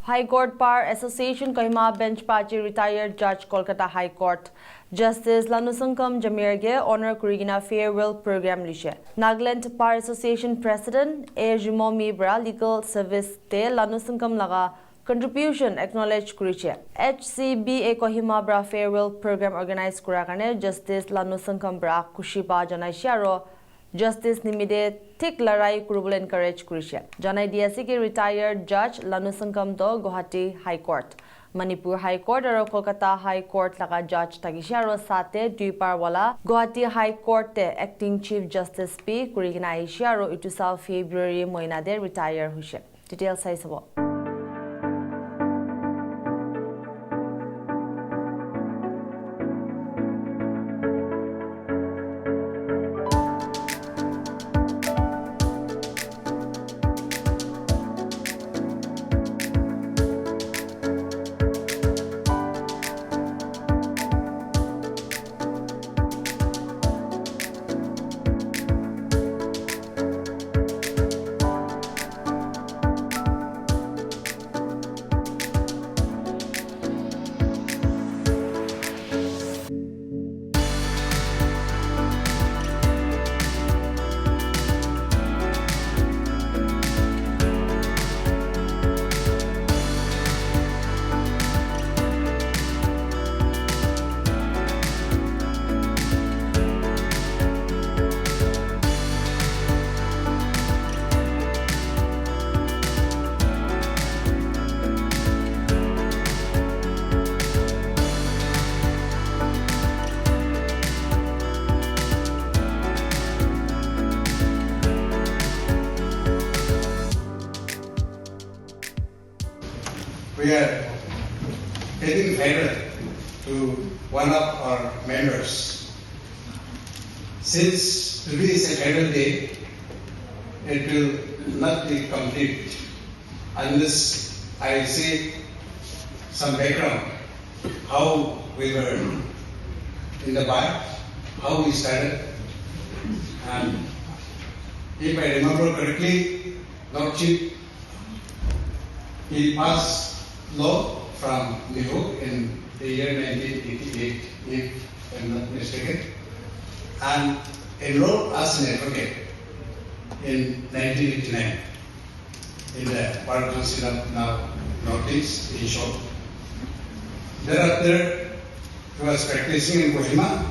High Court Bar Association Kohima Bench Party retired Judge Kolkatta High Court Justice Lanusungkum Jamir ge honor kurigina farewell program lishe. Nagaland Bar Association President A. Jimomi Bra Legal Service te Lanusungkum laga contribution acknowledge kuriche. HCBA Kohima Bra farewell program organize kura karne Justice Lanusungkum Bra kushi ba janaishi aro Justice Nimide Tik Larai Kurubul encourage Kurisha. Janai DSC ke retired Judge Lanusungkum do Guwahati High Court. Manipur High Court or Kolkatta High Court laga Judge Tagisha ro sate Duipar wala Guwahati High Court te Acting Chief Justice P Kurigina Asia ro itu sal February moina de retire hushe. Details sai sabo. We are taking favor to one of our members. Since today is a federal day, it will not be complete unless I say some background, how we were in the bar, how we started, and if I remember correctly, Lord Chief, he passed law from New in the year 1988, if I'm not mistaken, and enrolled as an advocate in 1989 in the Bar Council of now Northeast, in short. Thereafter, he was practicing in Kohima.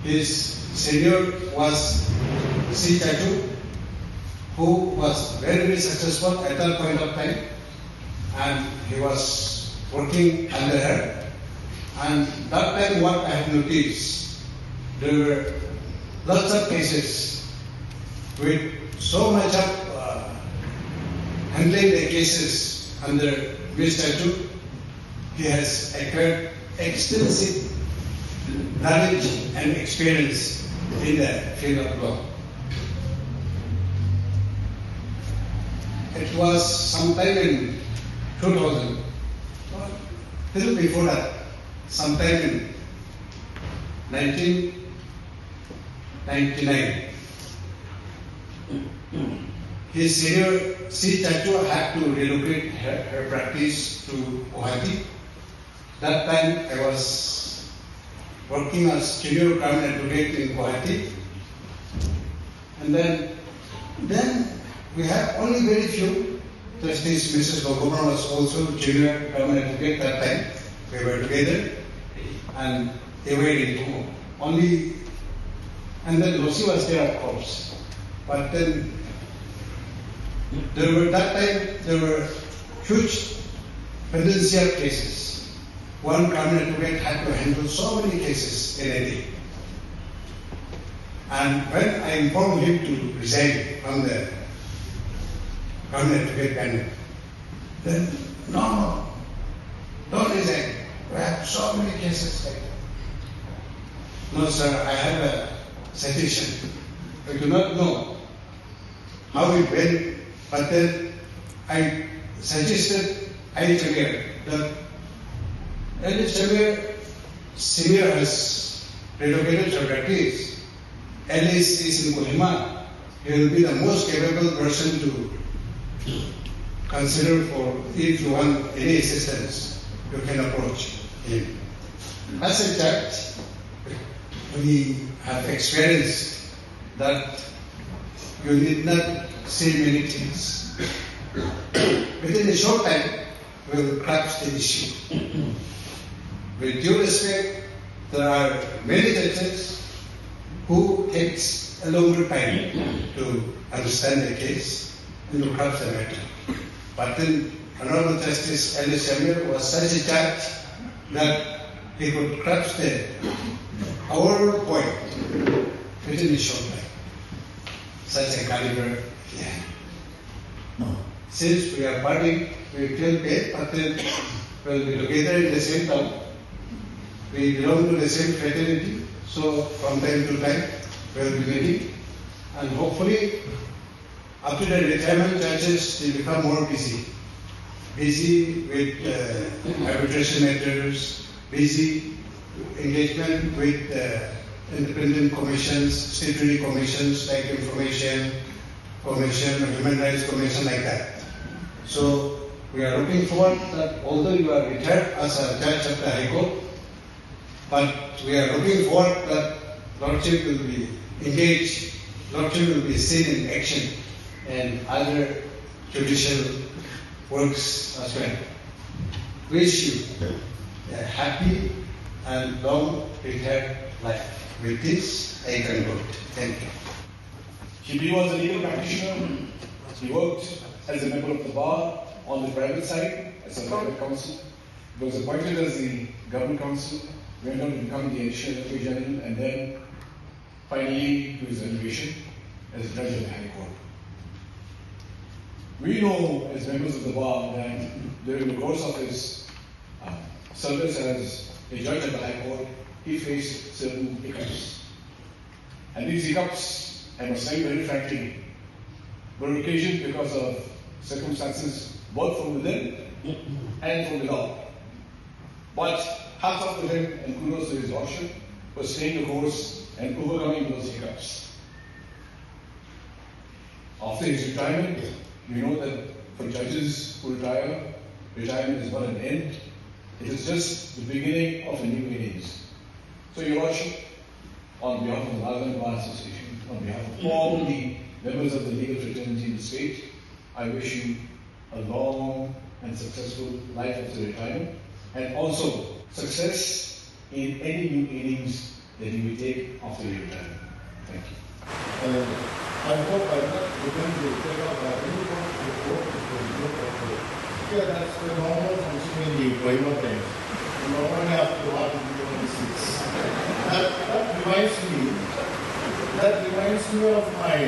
His senior was C. Chatu, who was very, very successful at that point of time, and he was working under her. And that time what I have noticed, there were lots of cases with so much of handling the cases under Mr. Chatu. He has acquired extensive knowledge and experience in the field of law. It was sometime in 2000, little before that, sometime in 1999. His senior C. Chatu had to relocate her practice to Guwahati. That time I was working as junior government advocate in Guwahati. And then we had only very few. Justice Mrs. Kolkatta was also junior government advocate that time. We were together and they were in only, and then Lucy was there of course. But then there were huge potential cases. One government advocate had to handle so many cases in a day. And when I informed him to resign from the government advocate panel, then no, don't resign. We have so many cases like that. No sir, I have a suggestion. I do not know how it went, but then I suggested Jamir that Jamir senior has relocated her practice. Alice is in Kohima. He will be the most capable person to consider for if you want any assistance, you can approach him. As a judge, we have experienced that you need not say many things. Within a short time, we will grasp the issue. With due respect, there are many judges who takes a longer time to understand the case and to grasp the matter. But then Honorable Justice Jamir was such a judge that he could grasp our point within a short time. Such a caliber, yeah. Since we are parting, we feel bad, but then we'll be together in the same town. We belong to the same fraternity, so from time to time we'll be meeting, and hopefully after the retirement judges they become more busy with arbitration matters, busy engagement with independent commissions, statutory commissions like Information Commission, Human Rights Commission, like that. So we are looking forward that although you are retired as a judge of the High Court, but we are looking forward that Lordship will be engaged, Lordship will be seen in action and other judicial works as well. Wish you a happy and long retired life. With this, I conclude. Thank you. He was a legal practitioner. He worked as a member of the bar on the private side as a private counsel. He was appointed as the government counsel, went on to become the additional attorney general, and then finally to his elevation as a judge of the High Court. We know as members of the bar that during the course of his service as a judge of the High Court, he faced certain hiccups. And these hiccups, I must say very frankly, were occasioned because of circumstances both from within and from without. But hats off to him and kudos to his lordship for staying the course and overcoming those hiccups. After his retirement, we know that for judges who retire, retirement is not an end. It is just the beginning of a new innings. So, Your Lordship, on behalf of the Nagaland Bar Association, on behalf of all the members of the legal fraternity in the state, I wish you a long and successful life after retirement, and also success in any new innings that you will take after your retirement. Thank you. I hope I'm not going to take up any report. Yeah, that's the normal function in the employment time. You normally have to have 26. That reminds me of my,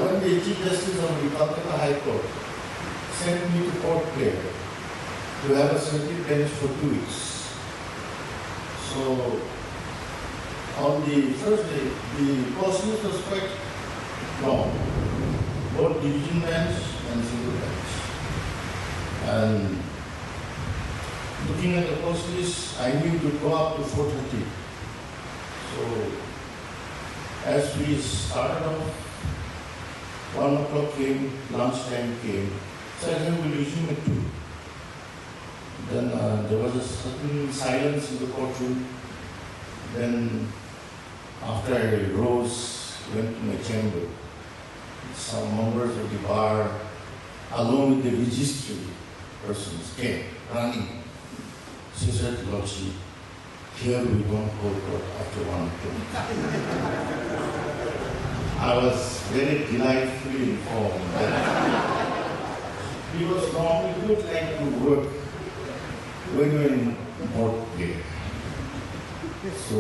when the Chief Justice of the Kolkatta High Court sent me to court there to have a circuit bench for 2 weeks. So, on the first day, the process was quite long, both division bench and single bench. And looking at the process, I knew to go up to 4:30. So, as we started off, 1 o'clock came, lunchtime came, so I said we'll resume at 2. Then there was a certain silence in the courtroom. Then, after I rose, went to my chamber, some members of the bar, along with the registry persons, came running. She said, Lordship, here we don't hold court after 1 o'clock. I was very delightfully informed that because normally we would like to work when you're in court there. So,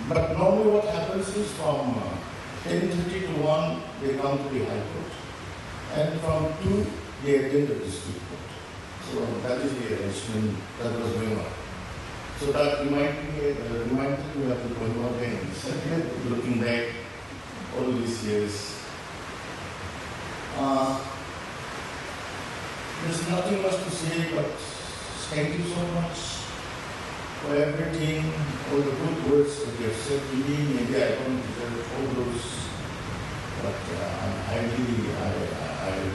but normally what happens is from 10:30 to 1, they come to the High Court. And from 2, they attend the district court. So that is the arrangement that was going on. So that reminded me of the Kolkatta days. Looking back all these years, there's nothing much to say, but thank you so much for everything, all the good words that you have said to me. Maybe I don't deserve all those but I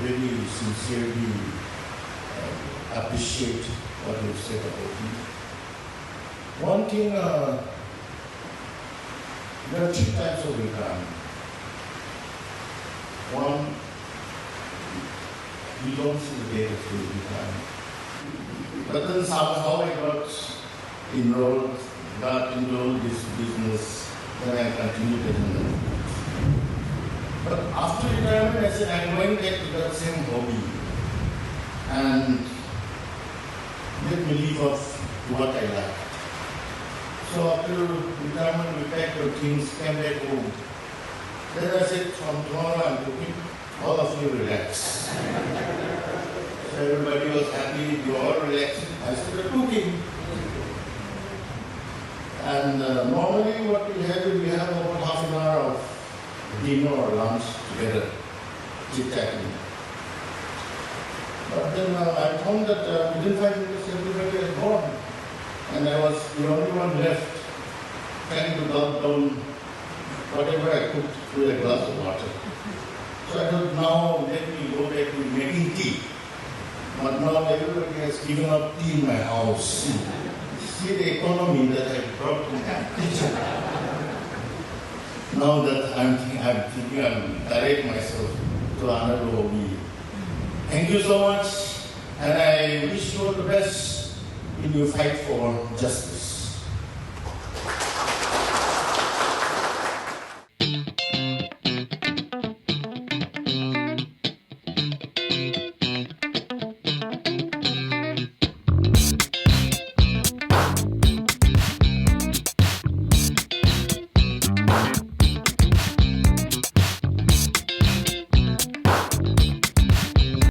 really sincerely appreciate what you said about me. One thing, there are 3 types of retirement. One, you don't see the date of your retirement. But then somehow I got into this business, then I continued it. But after retirement, I said, I'm going back to that same hobby and let me live off what I like. So after retirement, we packed our things, came back home. Then I said, from tomorrow I'm cooking, all of you relax. So everybody was happy, we were all relaxed. I started cooking. And normally what we have is we have about half an hour of dinner or lunch together, chit-chatting. But then I found that within 5 minutes everybody had gone. And I was the only one left, trying to gulp down whatever I cooked with a glass of water. So I thought, now let me go back to making tea. But now everybody has given up tea in my house. See the economy that I brought to my kitchen. Now that I'm thinking I'll direct myself to another hobby. Thank you so much, and I wish you all the best in your fight for justice.